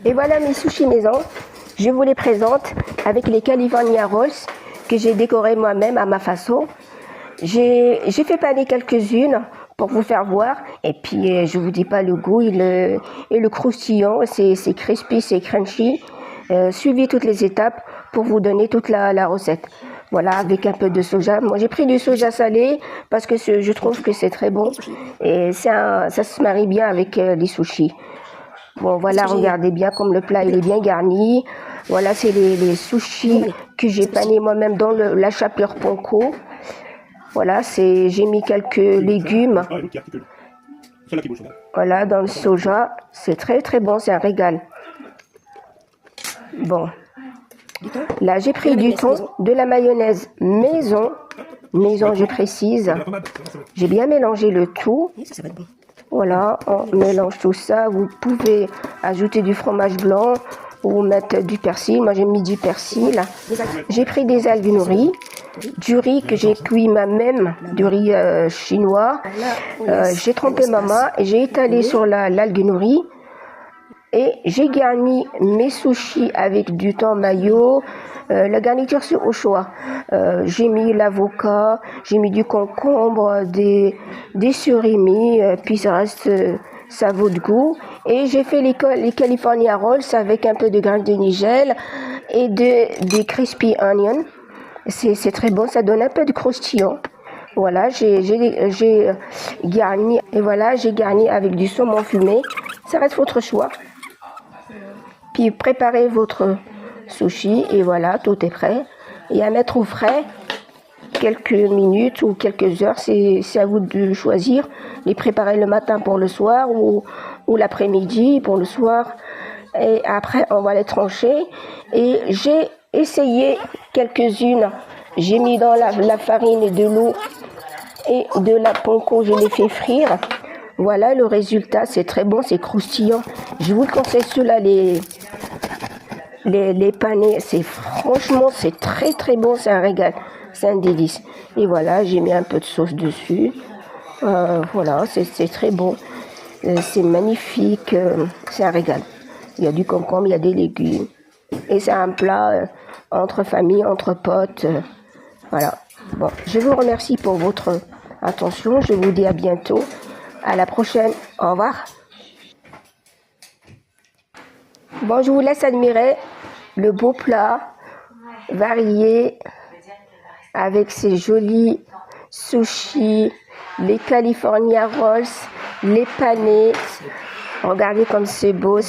Et voilà mes sushis maison. Je vous les présente avec les California Rolls que j'ai décorés moi-même à ma façon. J'ai fait paner quelques-unes pour vous faire voir. Et puis, je vous dis pas le goût et le croustillant. C'est crispy, c'est crunchy. Suivez toutes les étapes pour vous donner toute la recette. Voilà, avec un peu de soja. Moi, j'ai pris du soja salé parce que je trouve que c'est très bon. Et ça se marie bien avec les sushis. Bon, voilà, regardez bien comme le plat il est bien garni. Voilà, c'est les sushis que j'ai panés moi-même dans la chapelure panko. Voilà, j'ai mis quelques légumes. Voilà, dans le soja. C'est très très bon, c'est un régal. Bon. Là, j'ai pris du thon, de la mayonnaise maison. Maison, je précise. J'ai bien mélangé le tout. Voilà, on mélange tout ça. Vous pouvez ajouter du fromage blanc ou mettre du persil. Moi, j'ai mis du persil. J'ai pris des algues nourries, du riz que j'ai cuit moi-même, du riz chinois. J'ai trempé ma main et j'ai étalé sur l'algue nourrie. Et j'ai garni mes sushis avec du thon mayo. La garniture c'est au choix. J'ai mis l'avocat, j'ai mis du concombre, des surimi, puis ça vaut de goût. Et j'ai fait les California Rolls avec un peu de graines de nigel et des crispy onions. C'est très bon, ça donne un peu de croustillant. Voilà, j'ai garni, et voilà, j'ai garni avec du saumon fumé. Ça reste votre choix. Puis préparez votre sushi et voilà, tout est prêt. Et à mettre au frais quelques minutes ou quelques heures, c'est à vous de choisir. Les préparer le matin pour le soir ou l'après-midi pour le soir. Et après, on va les trancher. Et j'ai essayé quelques-unes. J'ai mis dans la farine et de l'eau et de la panko, je les fais frire. Voilà le résultat, c'est très bon, c'est croustillant. Je vous le conseille, ceux-là, les panés, franchement, c'est très très bon, c'est un régal, c'est un délice. Et voilà, j'ai mis un peu de sauce dessus. Voilà, c'est très bon, c'est magnifique, c'est un régal. Il y a du concombre, il y a des légumes. Et c'est un plat entre famille, entre potes. Voilà. Bon, je vous remercie pour votre attention. Je vous dis à bientôt. À la prochaine. Au revoir. Bon, je vous laisse admirer le beau plat varié avec ces jolis sushis, les California Rolls, les panés. Regardez comme c'est beau.